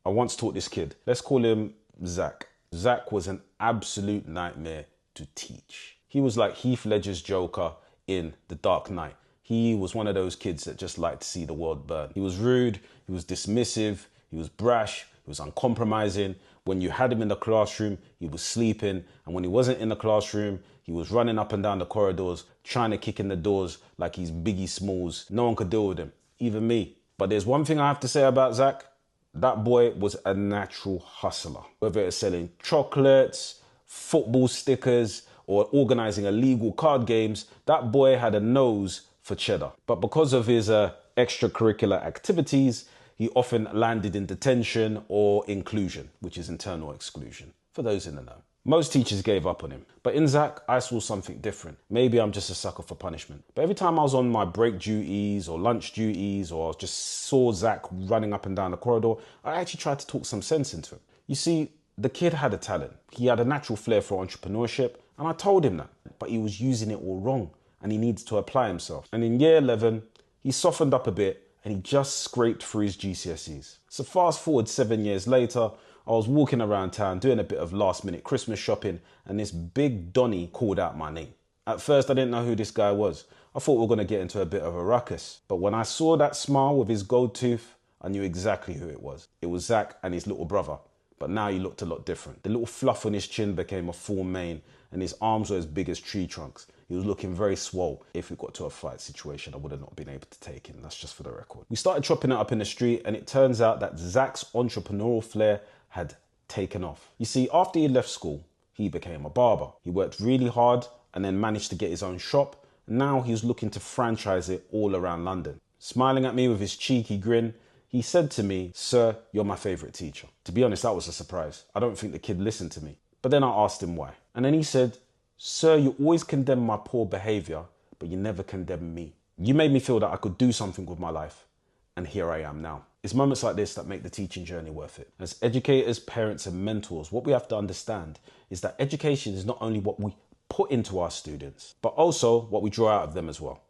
I once taught this kid. Let's call him Zach. Zach was an absolute nightmare to teach. He was like Heath Ledger's Joker in The Dark Knight. He was one of those kids that just liked to see the world burn. He was rude, he was dismissive, he was brash, he was uncompromising. When you had him in the classroom, he was sleeping. And when he wasn't in the classroom, he was running up and down the corridors, trying to kick in the doors like he's Biggie Smalls. No one could deal with him, even me. But there's one thing I have to say about Zach. That boy was a natural hustler. Whether it's selling chocolates, football stickers, or organizing illegal card games, that boy had a nose for cheddar. But because of his extracurricular activities, he often landed in detention or inclusion, which is internal exclusion, for those in the know. Most teachers gave up on him, but in Zach, I saw something different. Maybe I'm just a sucker for punishment. But every time I was on my break duties or lunch duties or just saw Zach running up and down the corridor, I actually tried to talk some sense into him. You see, the kid had a talent. He had a natural flair for entrepreneurship, and I told him that, but he was using it all wrong, and he needed to apply himself. And in year 11, he softened up a bit, and he just scraped through his GCSEs. So fast forward 7 years later, I was walking around town doing a bit of last minute Christmas shopping, and this big Donny called out my name. At first, I didn't know who this guy was. I thought we were going to get into a bit of a ruckus. But when I saw that smile with his gold tooth, I knew exactly who it was. It was Zach and his little brother. But now he looked a lot different. The little fluff on his chin became a full mane, and his arms were as big as tree trunks. He was looking very swole. If we got to a fight situation, I would have not been able to take him. That's just for the record. We started chopping it up in the street, and it turns out that Zach's entrepreneurial flair had taken off. You see, after he left school, he became a barber. He worked really hard and then managed to get his own shop. Now he's looking to franchise it all around London. Smiling at me with his cheeky grin, he said to me, "Sir, you're my favourite teacher." To be honest, that was a surprise. I don't think the kid listened to me. But then I asked him why. And then he said, "Sir, you always condemn my poor behaviour, but you never condemn me. You made me feel that I could do something with my life. And here I am now." It's moments like this that make the teaching journey worth it. As educators, parents and mentors, what we have to understand is that education is not only what we put into our students, but also what we draw out of them as well.